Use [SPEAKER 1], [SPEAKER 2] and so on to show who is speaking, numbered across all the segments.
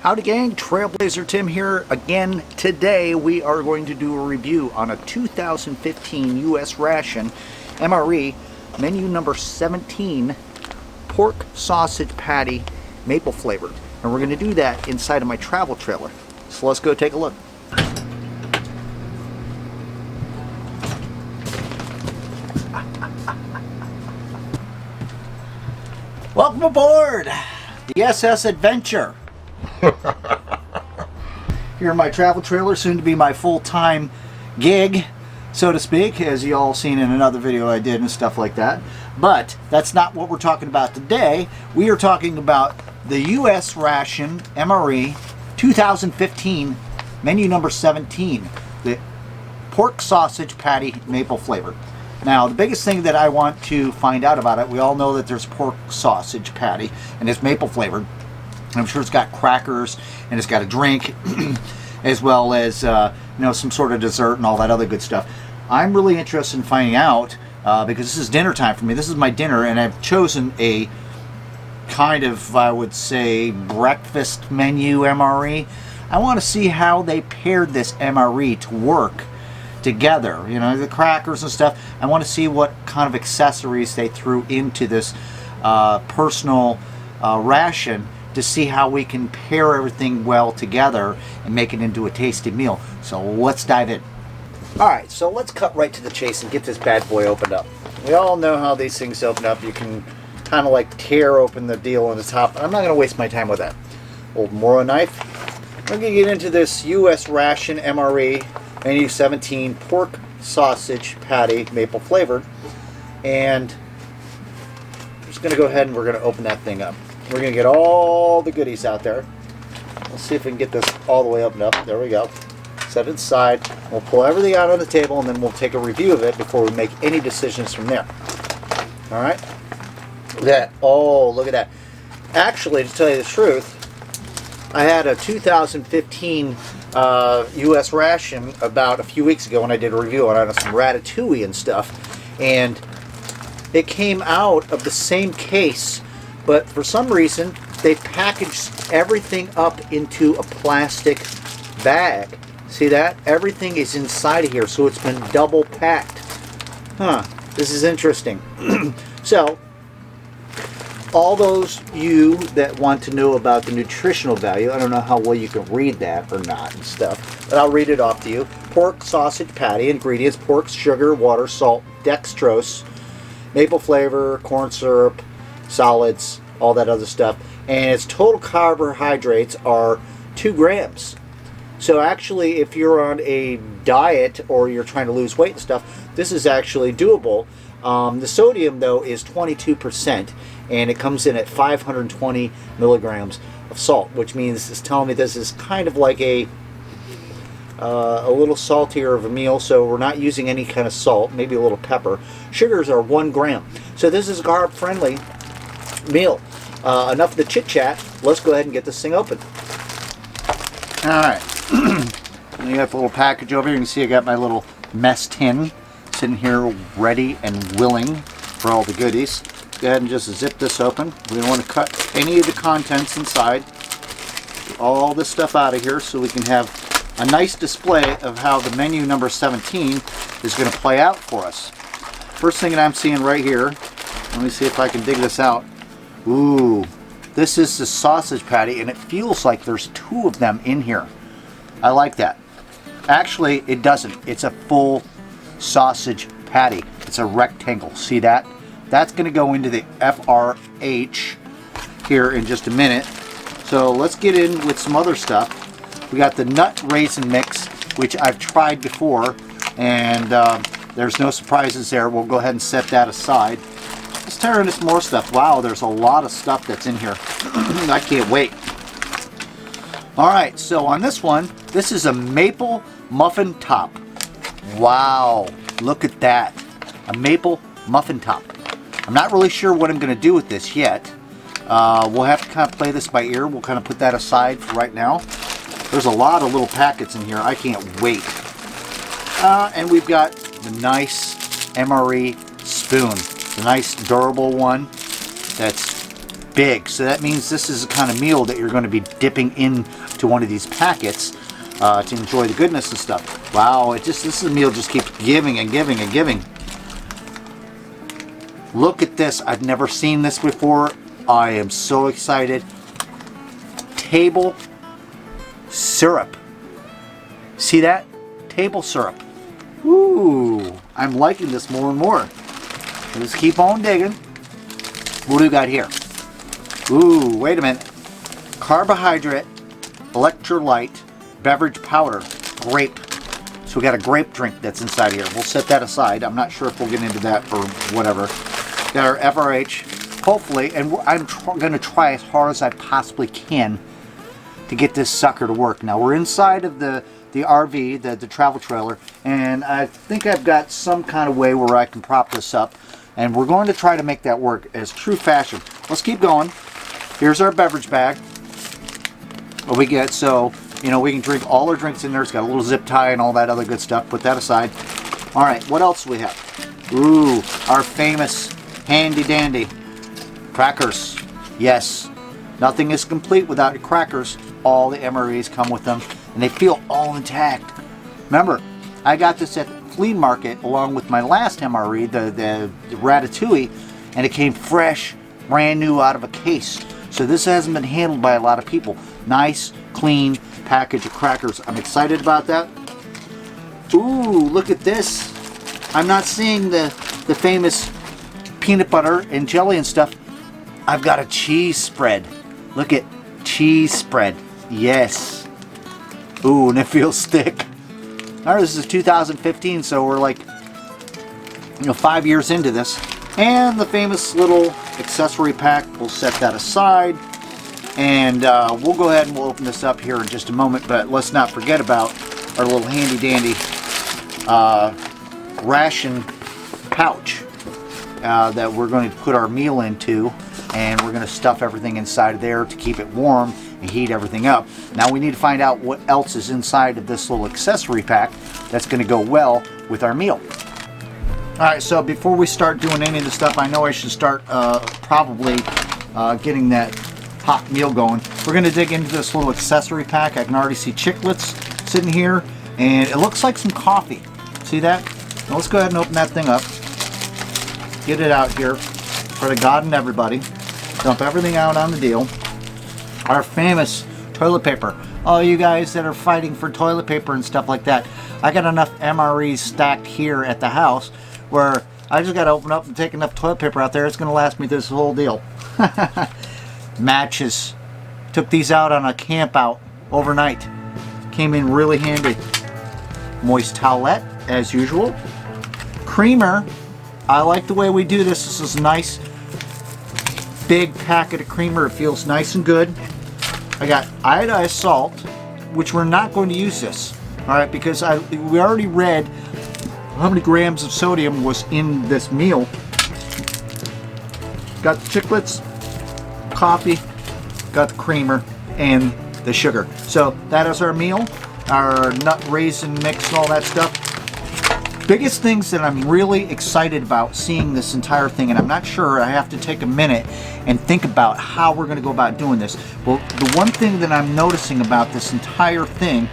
[SPEAKER 1] Howdy gang, Trailblazer Tim here again. Today we are going to do a review on a 2015 US Ration MRE menu number 17 pork sausage patty maple flavored. And we're going to do that inside of my travel trailer. So let's go take a look. Welcome aboard the SS Adventure. Here in my travel trailer, soon to be my full-time gig, so to speak, as you all seen in another video I did and stuff like that. But that's not what we're talking about today. We are talking about the US Ration MRE 2015 menu number 17, the pork sausage patty maple flavor. Now, the biggest thing that I want to find out about it, we all know that there's pork sausage patty and it's maple flavored. I'm sure it's got crackers and it's got a drink as well as some sort of dessert and all that other good stuff. I'm really interested in finding out because this is dinner time for me. This is my dinner, and I've chosen a kind of, I would say, breakfast menu MRE. I want to see how they paired this MRE to work together. You know, the crackers and stuff. I want to see what kind of accessories they threw into this personal ration, to see how we can pair everything well together and make it into a tasty meal. So let's dive in. Alright, so let's cut right to the chase and get this bad boy opened up. We all know how these things open up. You can kind of like tear open the deal on the top. I'm not going to waste my time with that. Old Moro knife. We're going to get into this US Ration MRE menu 17 pork sausage patty maple flavored. And I'm just going to go ahead and we're going to open that thing up. We're going to get all the goodies out there. Let's see if we can get this all the way opened up. There we go. Set it aside. We'll pull everything out on the table and then we'll take a review of it before we make any decisions from there. Alright? That. Oh, look at that. Actually, to tell you the truth, I had a 2015 US Ration about a few weeks ago when I did a review on some ratatouille and stuff. And it came out of the same case, but for some reason they packaged everything up into a plastic bag. See that? Everything is inside of here, so it's been double packed. Huh, this is interesting. So, all those you that want to know about the nutritional value, I don't know how well you can read that or not and stuff, but I'll read it off to you. Pork sausage patty, ingredients: pork, sugar, water, salt, dextrose, maple flavor, corn syrup, solids, all that other stuff, and its total carbohydrates are 2 grams. So actually, if you're on a diet or you're trying to lose weight and stuff, this is actually doable. The sodium, though, is 22%, and it comes in at 520 milligrams of salt, which means it's telling me this is kind of like a little saltier of a meal, so we're not using any kind of salt, maybe a little pepper. Sugars are 1 gram. So this is a carb-friendly meal. Enough of the chit-chat. Let's go ahead and get this thing open. Alright. You got the little package over here. You can see I got my little mess tin sitting here ready and willing for all the goodies. Go ahead and just zip this open. We don't want to cut any of the contents inside. Get all this stuff out of here so we can have a nice display of how the menu number 17 is going to play out for us. First thing that I'm seeing right here, let me see if I can dig this out. Ooh, this is the sausage patty, and it feels like there's 2 of them in here. I like that. Actually, it doesn't. It's a full sausage patty. It's a rectangle. See that? That's going to go into the FRH here in just a minute. So let's get in with some other stuff. We got the nut raisin mix, which I've tried before, and there's no surprises there. We'll go ahead and set that aside. Let's tear into some more stuff. Wow, there's a lot of stuff that's in here. I can't wait. Alright, so on this one, this is a maple muffin top. Wow, look at that. A maple muffin top. I'm not really sure what I'm going to do with this yet. We'll have to kind of play this by ear. We'll kind of put that aside for right now. There's a lot of little packets in here. I can't wait. And we've got the nice MRE spoon. The nice durable one that's big. So that means this is the kind of meal that you're going to be dipping into one of these packets to enjoy the goodness and stuff. Wow, this meal just keeps giving and giving and giving. Look at this. I've never seen this before. I am so excited. Table syrup. See that? Table syrup. Ooh, I'm liking this more and more. Let's keep on digging. What do we got here? Ooh, wait a minute. Carbohydrate, Electrolyte, Beverage powder, grape. So we got a grape drink that's inside here. We'll set that aside. I'm not sure if we'll get into that or whatever. Got our FRH, hopefully, and I'm going to try as hard as I possibly can to get this sucker to work. Now we're inside of the RV, the travel trailer, and I think I've got some kind of way where I can prop this up, and we're going to try to make that work as true fashion. Let's keep going. Here's our beverage bag. What we get, so you know, we can drink all our drinks in there. It's got a little zip tie and all that other good stuff. Put that aside. All right, what else do we have? Ooh, our famous handy dandy crackers. Yes, nothing is complete without your crackers. All the MREs come with them, and they feel all intact. Remember, I got this at the flea market along with my last MRE, the Ratatouille, and it came fresh, brand new out of a case. So this hasn't been handled by a lot of people. Nice, clean package of crackers. I'm excited about that. Ooh, look at this. I'm not seeing the famous peanut butter and jelly and stuff. I've got a cheese spread. Look at cheese spread. Yes. Ooh, and it feels thick. All right, this is 2015, so we're like, 5 years into this. And the famous little accessory pack, we'll set that aside. And we'll go ahead and we'll open this up here in just a moment, but let's not forget about our little handy dandy ration pouch that we're going to put our meal into, and we're going to stuff everything inside of there to keep it warm and heat everything up. Now we need to find out what else is inside of this little accessory pack that's going to go well with our meal. Alright, so before we start doing any of the stuff, I know I should start probably getting that hot meal going. We're going to dig into this little accessory pack. I can already see chiclets sitting here, and it looks like some coffee. See that? Now let's go ahead and open that thing up. Get it out here for the God and everybody. Dump everything out on the deal. Our famous toilet paper. All you guys that are fighting for toilet paper and stuff like that, I got enough MREs stacked here at the house where I just got to open up and take enough toilet paper out there. It's going to last me this whole deal. Matches. Took these out on a camp out overnight. Came in really handy. Moist towelette, as usual. Creamer. I like the way we do this. This is a nice big packet of creamer. It feels nice and good. I got iodized salt, which we're not going to use this. Alright, because we already read how many grams of sodium was in this meal. Got the chiclets, coffee, got the creamer, and the sugar. So that is our meal, our nut raisin mix and all that stuff. Biggest things that I'm really excited about seeing this entire thing, and I'm not sure, I have to take a minute and think about how we're going to go about doing this. Well, the one thing that I'm noticing about this entire thing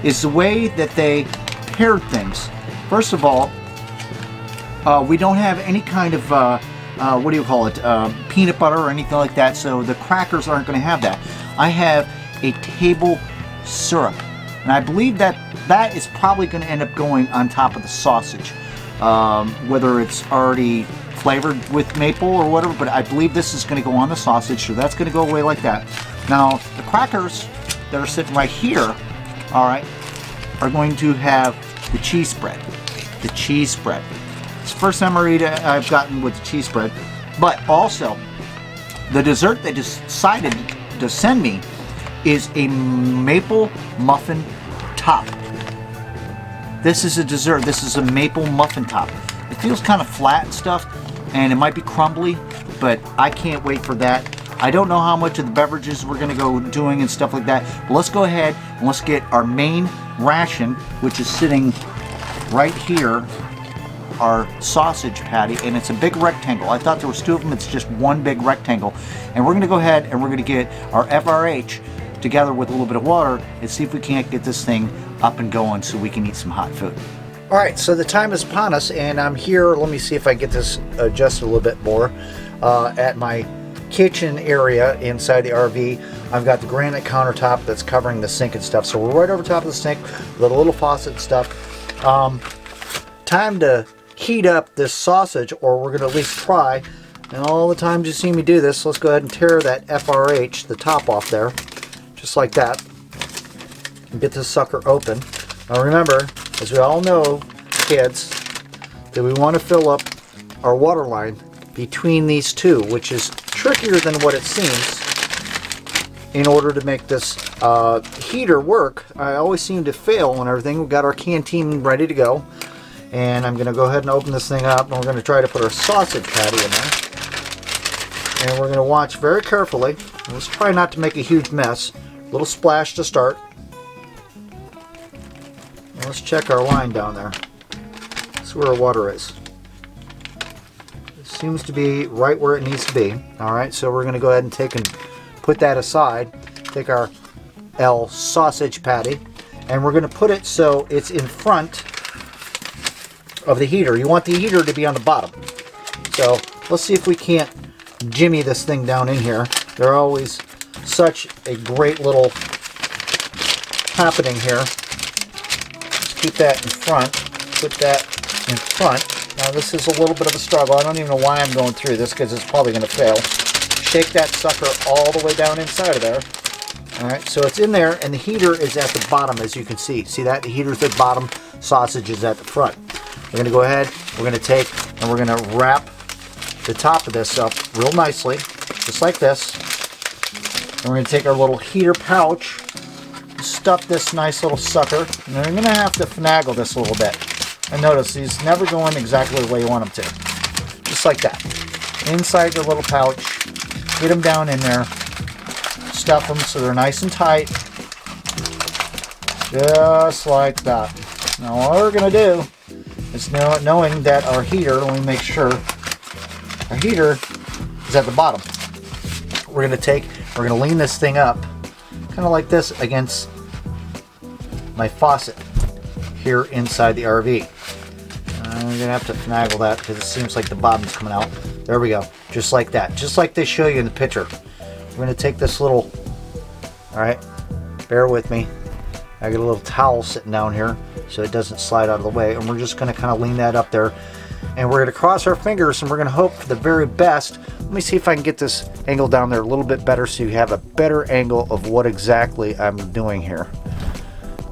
[SPEAKER 1] is the way that they paired things. First of all, we don't have any kind of what do you call it, peanut butter or anything like that, so the crackers aren't going to have that. I have a table syrup, and I believe that that is probably going to end up going on top of the sausage, whether it's already flavored with maple or whatever, but I believe this is going to go on the sausage, so that's going to go away like that. Now, the crackers that are sitting right here, all right, are going to have the cheese spread. The cheese spread. It's the first MRE I've gotten with the cheese spread, but also the dessert they decided to send me is a maple muffin top. This is a dessert. This is a maple muffin top. It feels kind of flat and stuff, and it might be crumbly, but I can't wait for that. I don't know how much of the beverages we're going to go doing and stuff like that, but let's go ahead and let's get our main ration, which is sitting right here our sausage patty, and it's a big rectangle. I thought there was 2 of them. It's just one big rectangle. And we're going to go ahead and we're going to get our FRH together with a little bit of water and see if we can't get this thing up and going so we can eat some hot food. All right, so the time is upon us, and I'm here. Let me see if I get this adjusted a little bit more. At my kitchen area inside the RV, I've got the granite countertop that's covering the sink and stuff. So we're right over top of the sink with a little faucet and stuff. Time to heat up this sausage, or we're going to at least try. And all the times you see me do this, let's go ahead and tear that FRH, the top off there, just like that. And get this sucker open. Now remember, as we all know, kids, that we want to fill up our water line between these two, which is trickier than what it seems in order to make this heater work. I always seem to fail and everything. We've got our canteen ready to go, and I'm going to go ahead and open this thing up, and we're going to try to put our sausage patty in there, and we're going to watch very carefully. Let's try not to make a huge mess. A little splash to start. And let's check our line down there. See where our water is. It seems to be right where it needs to be. Alright, so we're going to go ahead and take and put that aside. Take our L sausage patty, and we're going to put it so it's in front of the heater. You want the heater to be on the bottom. So let's see if we can't jimmy this thing down in here. They're always such a great little happening here. Keep that in front, put that in front. Now this is a little bit of a struggle. I don't even know why I'm going through this, because it's probably going to fail. Shake that sucker all the way down inside of there. Alright, so it's in there, and the heater is at the bottom, as you can see. See that? The heater's at the bottom, sausage is at the front. We're going to go ahead, we're going to take, and we're going to wrap the top of this up real nicely, just like this. And we're going to take our little heater pouch, stuff this nice little sucker, and then we're going to have to finagle this a little bit. And notice these never go in exactly the way you want them to. Just like that. Inside your little pouch, get them down in there, stuff them so they're nice and tight. Just like that. Now all we're going to do is, knowing that our heater, let me make sure, our heater is at the bottom. We're going to lean this thing up, kind of like this, against my faucet here inside the RV. I'm going to have to finagle that because it seems like the bottom's coming out. There we go. Just like that. Just like they show you in the picture. We're going to take this little, alright, bear with me. I got a little towel sitting down here so it doesn't slide out of the way, and we're just going to kind of lean that up there, and we're going to cross our fingers, and we're going to hope for the very best. Let me see if I can get this angle down there a little bit better so you have a better angle of what exactly I'm doing here.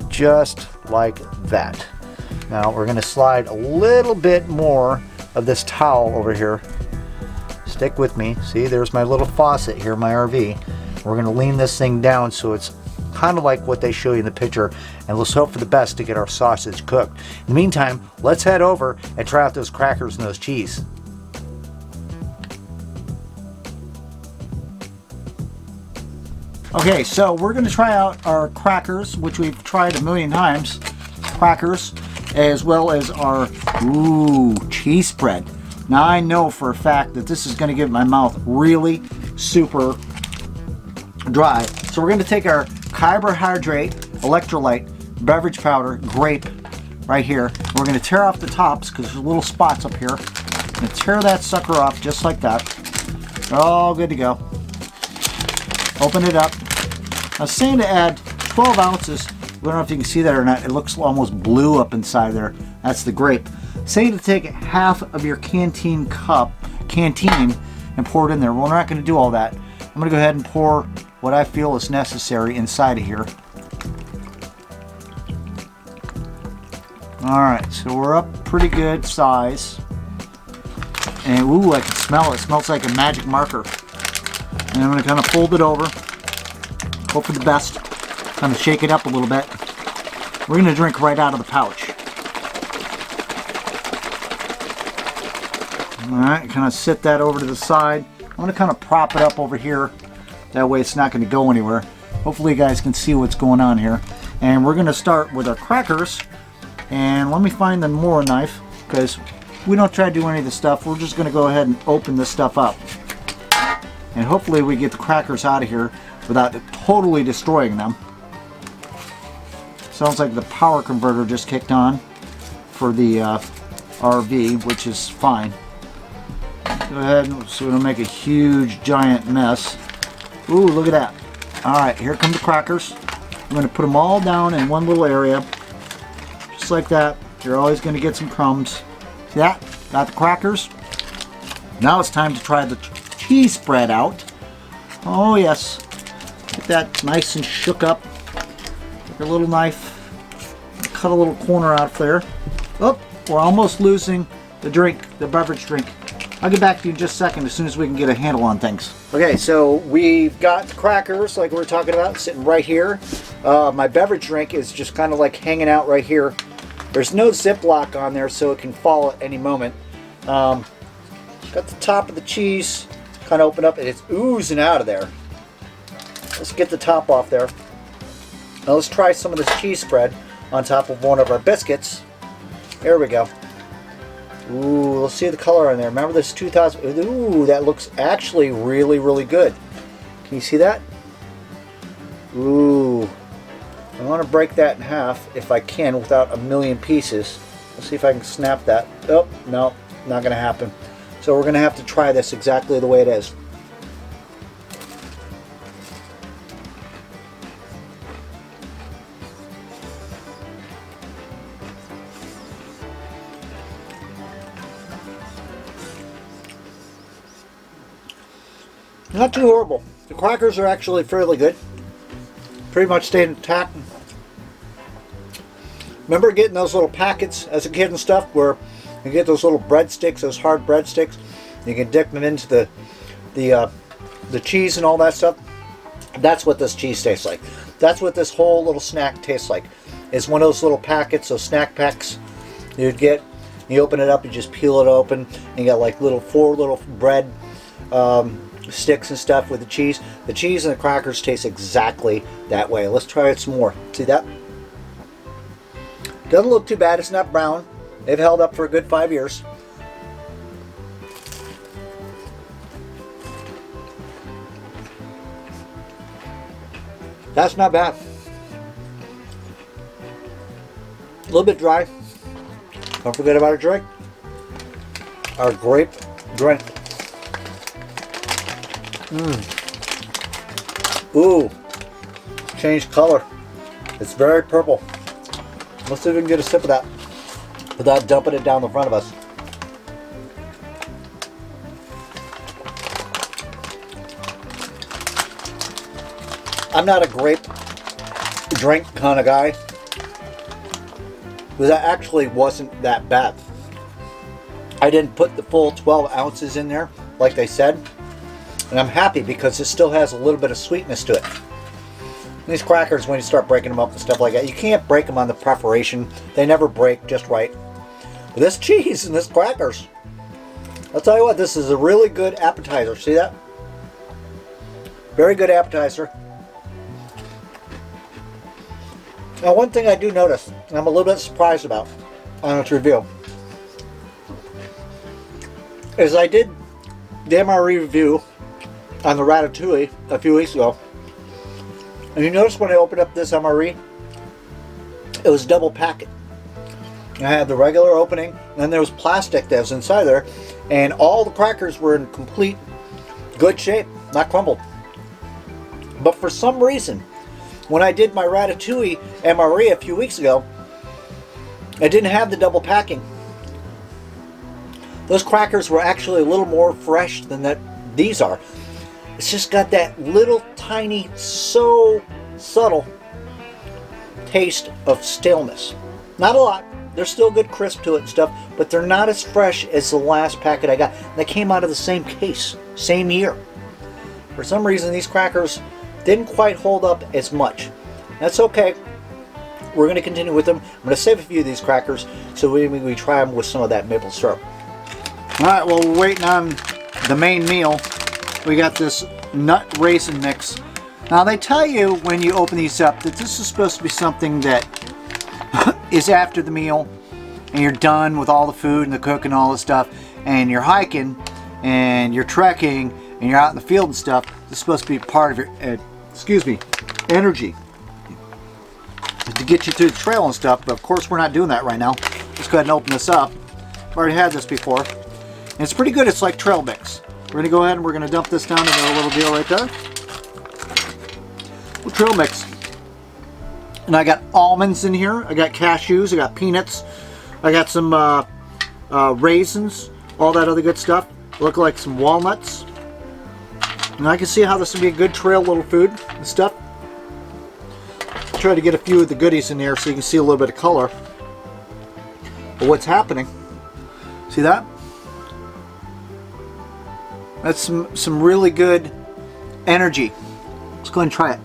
[SPEAKER 1] Just like that. Now we're going to slide a little bit more of this towel over here. Stick with me. See, there's my little faucet here in my RV. We're going to lean this thing down so it's kind of like what they show you in the picture, and let's hope for the best to get our sausage cooked. In the meantime, let's head over and try out those crackers and those cheese. Okay, so we're going to try out our crackers, which we've tried a million times. Crackers, as well as our cheese spread. Now I know for a fact that this is going to give my mouth really super dry. So we're going to take our Carbohydrate Electrolyte beverage powder grape right here. We're going to tear off the tops because there's little spots up here. I'm going to tear that sucker off just like that. They're all good to go. Open it up. I was saying to add 12 ounces. I don't know if you can see that or not. It looks almost blue up inside there. That's the grape. Saying to take half of your canteen and pour it in there. Well, we're not going to do all that. I'm going to go ahead and pour what I feel is necessary inside of here. Alright, so we're up pretty good size. And ooh, I can smell it. It smells like a magic marker. And I'm going to kind of fold it over. Hope for the best. Kind of shake it up a little bit. We're going to drink right out of the pouch. Alright, kind of sit that over to the side. I'm going to kind of prop it up over here. That way it's not going to go anywhere. Hopefully you guys can see what's going on here. And we're going to start with our crackers. And let me find the more knife, because we don't try to do any of this stuff. We're just going to go ahead and open this stuff up. And hopefully we get the crackers out of here without totally destroying them. Sounds like the power converter just kicked on for the RV, which is fine. Go ahead, so we don't make a huge giant mess. Ooh, look at that. Alright, here come the crackers. I'm going to put them all down in one little area. Just like that. You're always going to get some crumbs. See that? Got the crackers. Now it's time to try the cheese spread out. Oh yes. Get that nice and shook up. Take your little knife. Cut a little corner out there. Oh, we're almost losing the drink, the beverage drink. I'll get back to you in just a second as soon as we can get a handle on things. Okay, so we've got the crackers like we were talking about sitting right here. My beverage drink is just kind of like hanging out right here. There's no Ziploc on there so it can fall at any moment. Got the top of the cheese kind of open up and it's oozing out of there. Let's get the top off there. Now let's try some of this cheese spread on top of one of our biscuits. There we go. Ooh, let's see the color on there. Remember this 2000? Ooh, that looks actually really, really good. Can you see that? Ooh. I want to break that in half if I can without a million pieces. Let's see if I can snap that. Oh, no, not going to happen. So we're going to have to try this exactly the way it is. Not too horrible. The crackers are actually fairly good. Pretty much stayed intact. Remember getting those little packets as a kid and stuff where you get those little breadsticks, those hard breadsticks. You can dip them into the cheese and all that stuff. That's what this cheese tastes like. That's what this whole little snack tastes like. It's one of those little packets, those snack packs you'd get. You open it up, you just peel it open, and you got like four little bread sticks and stuff with the cheese. The cheese and the crackers taste exactly that way. Let's try it some more. See that? Doesn't look too bad. It's not brown. They've held up for a good 5 years. That's not bad. A little bit dry. Don't forget about our drink. Our grape drink. Ooh, changed color. It's very purple. Let's see if we can get a sip of that without dumping it down the front of us. I'm not a grape drink kind of guy, but that actually wasn't that bad. I didn't put the full 12 ounces in there like they said. And I'm happy because it still has a little bit of sweetness to it. These crackers, when you start breaking them up and stuff like that, you can't break them on the perforation. They never break just right. But this cheese and this crackers, I'll tell you what, this is a really good appetizer. See that? Very good appetizer. Now one thing I do notice, and I'm a little bit surprised about on this review, is I did the MRE review on the Ratatouille a few weeks ago, and you notice when I opened up this MRE, it was double packet. I had the regular opening, and then there was plastic that was inside there, and all the crackers were in complete good shape, not crumbled. But for some reason, when I did my Ratatouille MRE a few weeks ago, I didn't have the double packing. Those crackers were actually a little more fresh than these are. It's just got that little tiny, so subtle taste of staleness. Not a lot. There's still good crisp to it and stuff, but they're not as fresh as the last packet I got. They came out of the same case, same year. For some reason, these crackers didn't quite hold up as much. That's okay. We're going to continue with them. I'm going to save a few of these crackers so we try them with some of that maple syrup. Alright, well, we're waiting on the main meal. We got this nut raisin mix. Now they tell you when you open these up that this is supposed to be something that is after the meal. and you're done with all the food and the cooking and all this stuff, and you're hiking and you're trekking and you're out in the field and stuff, this is supposed to be part of your, energy to get you through the trail and stuff. But of course we're not doing that right now. Let's go ahead and open this up. I've already had this before. And it's pretty good. It's like trail mix. We're going to go ahead and we're going to dump this down into a little deal right there. Well, trail mix. And I got almonds in here. I got cashews. I got peanuts. I got some raisins. All that other good stuff. Look like some walnuts. And I can see how this would be a good trail little food and stuff. Try to get a few of the goodies in there so you can see a little bit of color. But what's happening? See that? That's some really good energy. Let's go ahead and try it.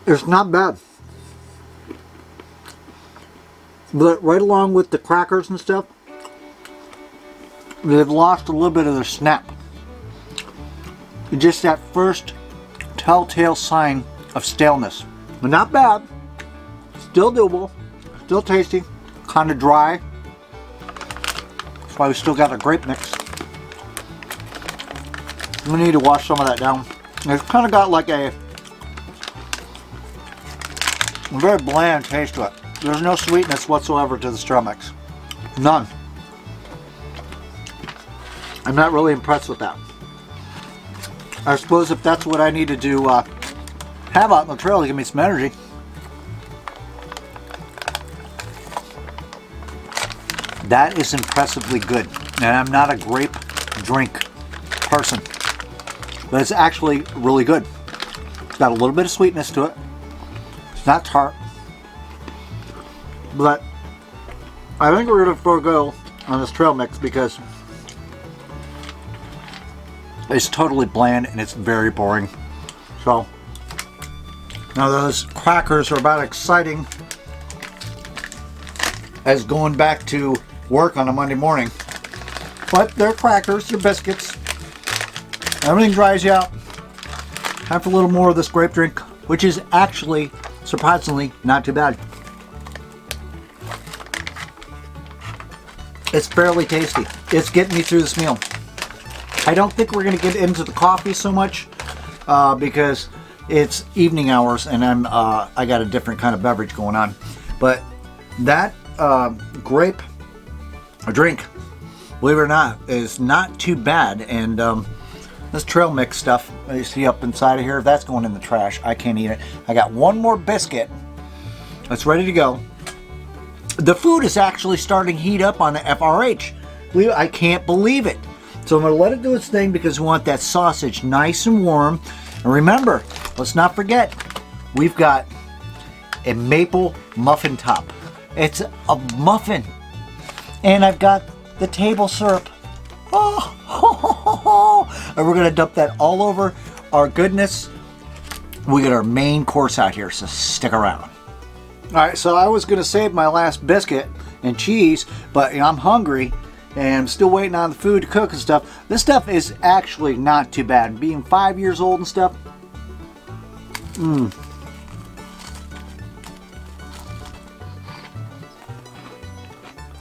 [SPEAKER 1] It's not bad. But right along with the crackers and stuff, they've lost a little bit of their snap. Just that first telltale sign of staleness. But not bad. Still doable. Still tasty. Kind of dry. That's why we still got a grape mix. We need to wash some of that down. It's kind of got like a very bland taste to it. There's no sweetness whatsoever to the straw mix. None. I'm not really impressed with that. I suppose if that's what I need to do, have out in the trail to give me some energy. That is impressively good. And I'm not a grape drink person. But it's actually really good. It's got a little bit of sweetness to it. It's not tart. But I think we're going to forego on this trail mix because it's totally bland and it's very boring. So now those crackers are about exciting as going back to work on a Monday morning. But they're crackers, they're biscuits. Everything dries you out. Have a little more of this grape drink, which is actually surprisingly not too bad. It's fairly tasty. It's getting me through this meal. I don't think we're going to get into the coffee so much because it's evening hours and I got a different kind of beverage going on. But that grape drink, believe it or not, is not too bad. And this trail mix stuff you see up inside of here, that's going in the trash. I can't eat it. I got one more biscuit that's ready to go. The food is actually starting to heat up on the FRH. I can't believe it. So I'm going to let it do its thing because we want that sausage nice and warm. And remember, let's not forget, we've got a maple muffin top. It's a muffin. And I've got the table syrup. Oh, and we're going to dump that all over our goodness. We got our main course out here, so stick around. Alright, so I was going to save my last biscuit and cheese, but I'm hungry and I'm still waiting on the food to cook and stuff. This stuff is actually not too bad. Being 5 years old and stuff.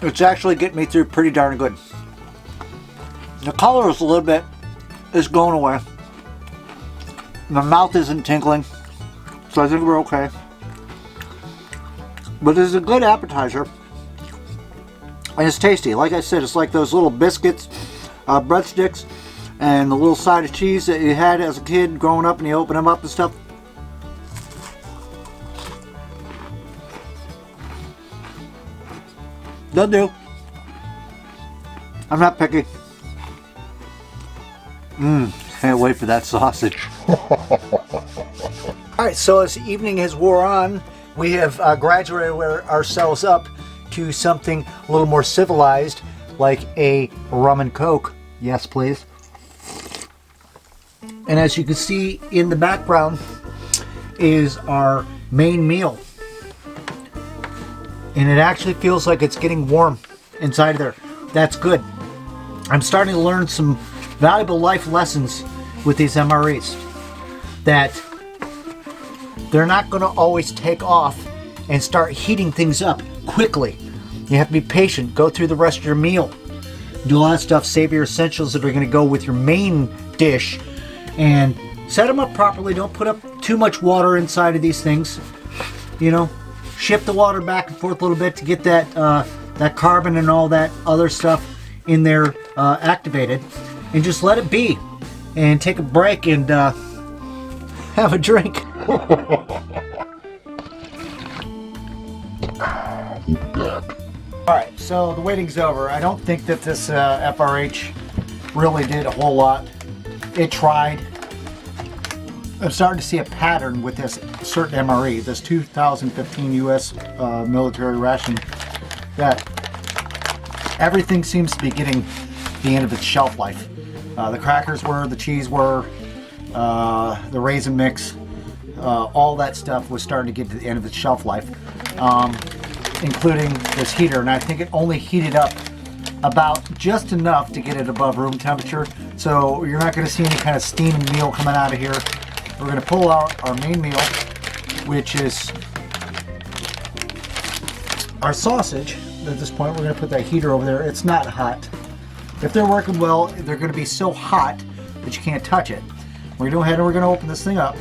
[SPEAKER 1] It's actually getting me through pretty darn good. The color is a little bit, is going away. My mouth isn't tinkling, so I think we're okay. But it's a good appetizer. And it's tasty. Like I said, it's like those little biscuits, breadsticks, and the little side of cheese that you had as a kid growing up and you open them up and stuff. They'll do. I'm not picky. Can't wait for that sausage. Alright, so as the evening has wore on, we have graduated ourselves up to something a little more civilized, like a rum and coke. Yes, please. And as you can see in the background is our main meal. And it actually feels like it's getting warm inside of there. That's good. I'm starting to learn some valuable life lessons with these MREs. that they're not going to always take off and start heating things up quickly. You have to be patient. Go through the rest of your meal. Do a lot of stuff. Save your essentials that are going to go with your main dish. And set them up properly. Don't put up too much water inside of these things. You know, shift the water back and forth a little bit to get that that carbon and all that other stuff in there activated. And just let it be. And take a break and have a drink. Alright, so the waiting's over. I don't think that this FRH really did a whole lot. It tried. I'm starting to see a pattern with this certain MRE, this 2015 US military ration, that everything seems to be getting the end of its shelf life. The crackers were, the cheese were, the raisin mix, all that stuff was starting to get to the end of its shelf life, including this heater. And I think it only heated up about just enough to get it above room temperature. So you're not going to see any kind of steaming meal coming out of here. We're going to pull out our main meal, which is our sausage. At this point, we're going to put that heater over there. It's not hot. If they're working well, they're going to be so hot that you can't touch it. We're going to go ahead and we're going to open this thing up.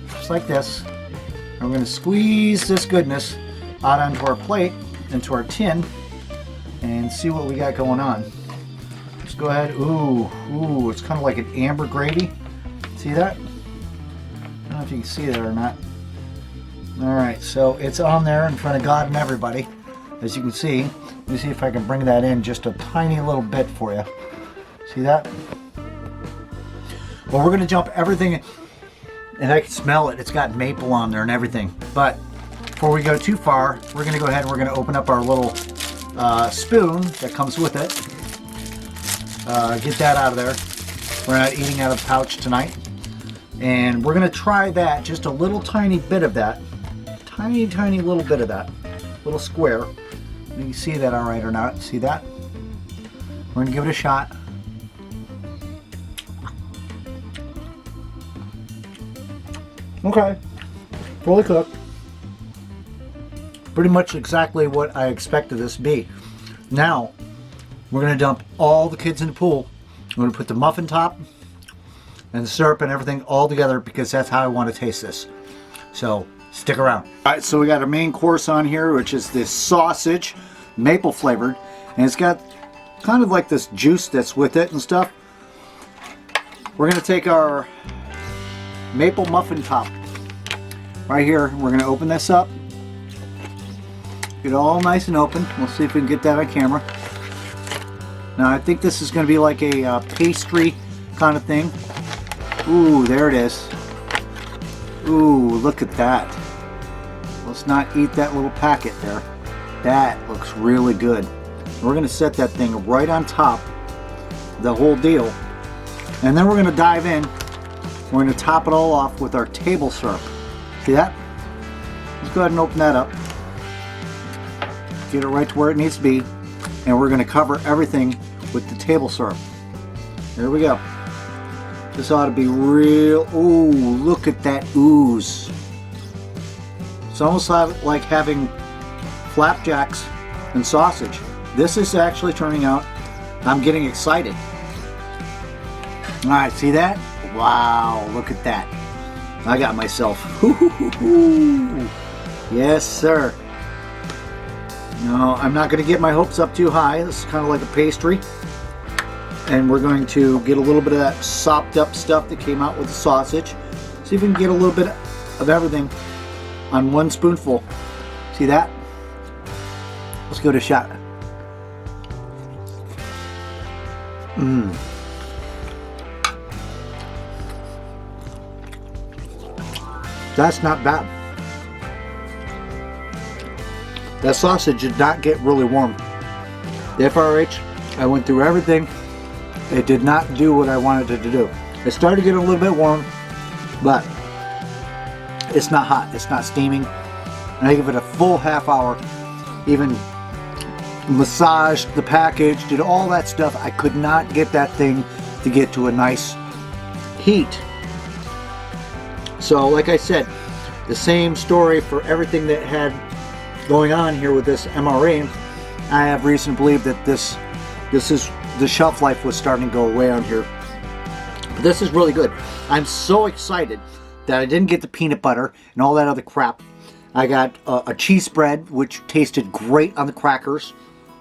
[SPEAKER 1] Just like this. And we're going to squeeze this goodness out onto our plate, into our tin, and see what we got going on. Let's go ahead. Ooh, it's kind of like an amber gravy. See that? I don't know if you can see that or not. Alright, so it's on there in front of God and everybody, as you can see. Let me see if I can bring that in just a tiny little bit for you. See that? Well, we're going to jump everything, and I can smell it. It's got maple on there and everything. But before we go too far, we're going to go ahead and we're going to open up our little spoon that comes with it. Get that out of there. We're not eating out of the pouch tonight. And we're going to try that, just a little tiny bit of that. Tiny little bit of that. Little square. You can see that all right or not. See that? We're going to give it a shot. Okay. Fully cooked. Pretty much exactly what I expected this to be. Now, we're going to dump all the kids in the pool. I'm going to put the muffin top and the syrup and everything all together because that's how I want to taste this. So, stick around. Alright, so we got our main course on here, which is this sausage, maple flavored, and it's got kind of like this juice that's with it and stuff. We're going to take our maple muffin top right here. We're going to open this up. Get it all nice and open. We'll see if we can get that on camera. Now I think this is going to be like a pastry kind of thing. Ooh, there it is. Ooh, look at that. Let's not eat that little packet there. That looks really good. We're going to set that thing right on top, the whole deal. And then we're going to dive in. We're going to top it all off with our table syrup. See that? Let's go ahead and open that up. Get it right to where it needs to be. And we're going to cover everything with the table syrup. There we go. This ought to be real. Ooh, look at that ooze. It's almost like having flapjacks and sausage. This is actually turning out. I'm getting excited. Alright, see that? Wow, look at that. I got myself. Yes, sir. No, I'm not going to get my hopes up too high. This is kind of like a pastry. And we're going to get a little bit of that sopped up stuff that came out with the sausage. See if we can get a little bit of everything on one spoonful. See that? Let's give it a shot. That's not bad. That sausage did not get really warm. The FRH, I went through everything. It did not do what I wanted it to do. It started to get a little bit warm, but it's not hot. It's not steaming. And I give it a full half hour. Even massaged the package, did all that stuff. I could not get that thing to get to a nice heat So like I said, the same story for everything that had going on here with this MRE. I have reason to believe that this is the shelf life was starting to go away on here. But this is really good. I'm so excited that I didn't get the peanut butter and all that other crap. I got a cheese spread, which tasted great on the crackers,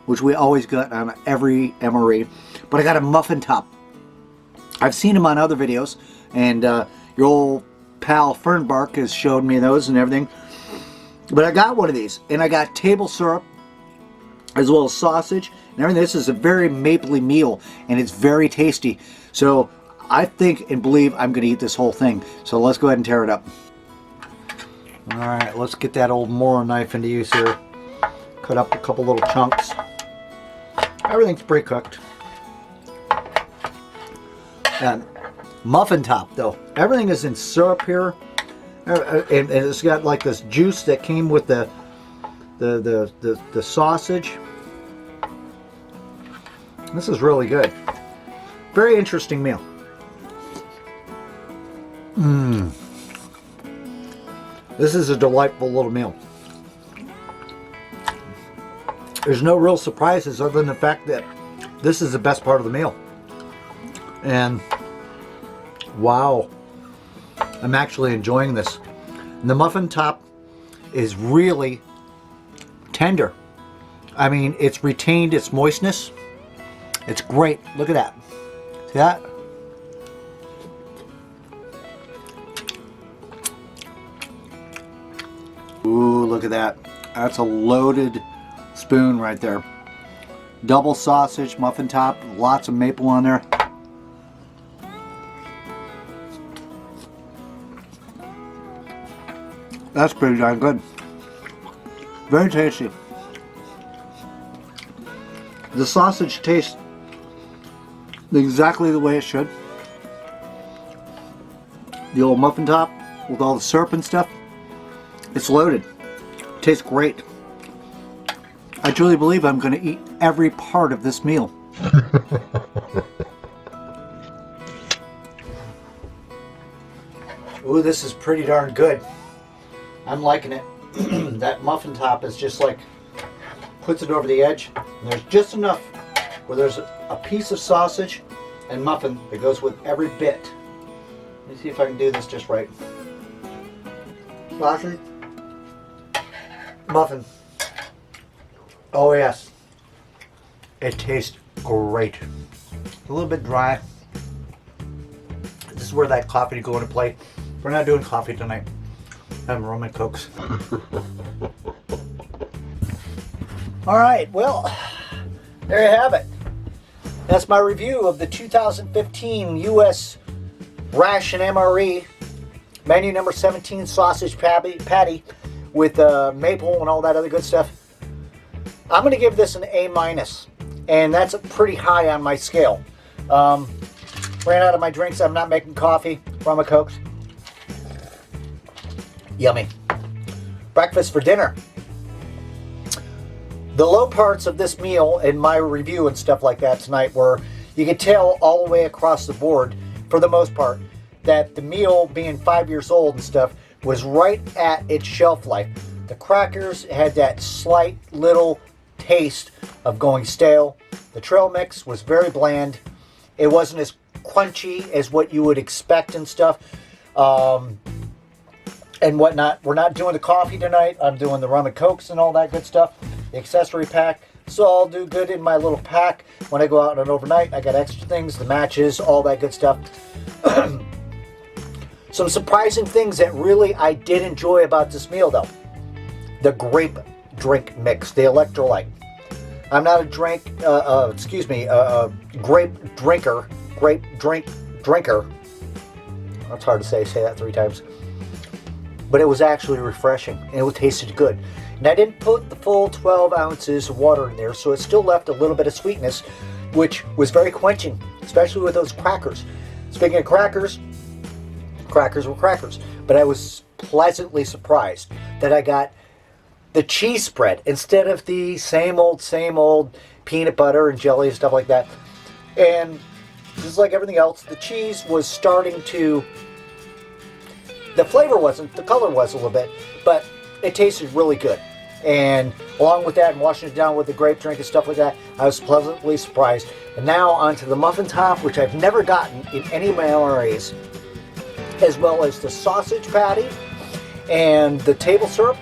[SPEAKER 1] which we always got on every MRE. But I got a muffin top. I've seen them on other videos, and your old pal Fernbark has showed me those and everything. But I got one of these, and I got table syrup, as well as sausage and everything. This is a very mapley meal, and it's very tasty. So I think and believe I'm going to eat this whole thing. So let's go ahead and tear it up. Alright, let's get that old Mora knife into use here. Cut up a couple little chunks. Everything's pre-cooked. And muffin top though. Everything is in syrup here. And it's got like this juice that came with the sausage. This is really good. Very interesting meal. This is a delightful little meal. There's no real surprises other than the fact that this is the best part of the meal. And wow, I'm actually enjoying this. And the muffin top is really tender. I mean, it's retained its moistness. It's great. Look at that. See that? Ooh, look at that. That's a loaded spoon right there. Double sausage, muffin top, lots of maple on there. That's pretty darn good. Very tasty. The sausage tastes exactly the way it should. The old muffin top with all the syrup and stuff. It's loaded. It tastes great. I truly believe I'm going to eat every part of this meal. Ooh, this is pretty darn good. I'm liking it. That muffin top is just like, puts it over the edge. And there's just enough where there's a piece of sausage and muffin that goes with every bit. Let me see if I can do this just right. Sausage, muffin. Oh yes. It tastes great. A little bit dry. This is where that coffee to go into play. We're not doing coffee tonight. I'm rum and cokes. Alright, well, there you have it. That's my review of the 2015 U.S. Ration MRE menu number 17 sausage patty with maple and all that other good stuff. I'm going to give this an A-, and that's pretty high on my scale. Ran out of my drinks. I'm not making coffee. Rum and cokes. Yummy. Breakfast for dinner. The low parts of this meal in my review and stuff like that tonight were, you could tell all the way across the board, for the most part, that the meal, being 5 years old and stuff, was right at its shelf life. The crackers had that slight little taste of going stale. The trail mix was very bland. It wasn't as crunchy as what you would expect and stuff. And whatnot. We're not doing the coffee tonight. I'm doing the rum and cokes and all that good stuff. The accessory pack. So I'll do good in my little pack when I go out on an overnight. I got extra things, the matches, all that good stuff. Some surprising things that really I did enjoy about this meal though. The grape drink mix, the Electrolyte. I'm not a grape drinker. That's hard to say that 3 times. But it was actually refreshing, and it tasted good. And I didn't put the full 12 ounces of water in there, so it still left a little bit of sweetness, which was very quenching, especially with those crackers. Speaking of crackers, crackers were crackers. But I was pleasantly surprised that I got the cheese spread instead of the same old peanut butter and jelly and stuff like that. And just like everything else, the cheese was starting to The flavor wasn't, the color was a little bit, but it tasted really good. And along with that, and washing it down with the grape drink and stuff like that, I was pleasantly surprised. And now onto the muffin top, which I've never gotten in any of my MREs, as well as the sausage patty and the table syrup.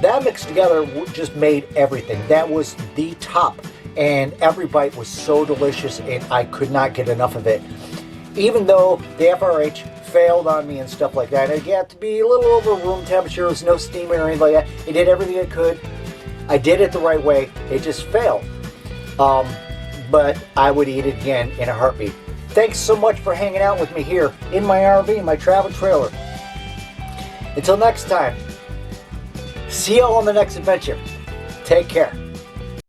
[SPEAKER 1] That mixed together just made everything. That was the top. And every bite was so delicious, and I could not get enough of it. Even though the FRH failed on me and stuff like that, it got to be a little over room temperature, there was no steam or anything like that. It did everything it could. I did it the right way. It just failed. But I would eat it again in a heartbeat. Thanks so much for hanging out with me here in my RV, my travel trailer. Until next time, see y'all on the next adventure. Take care.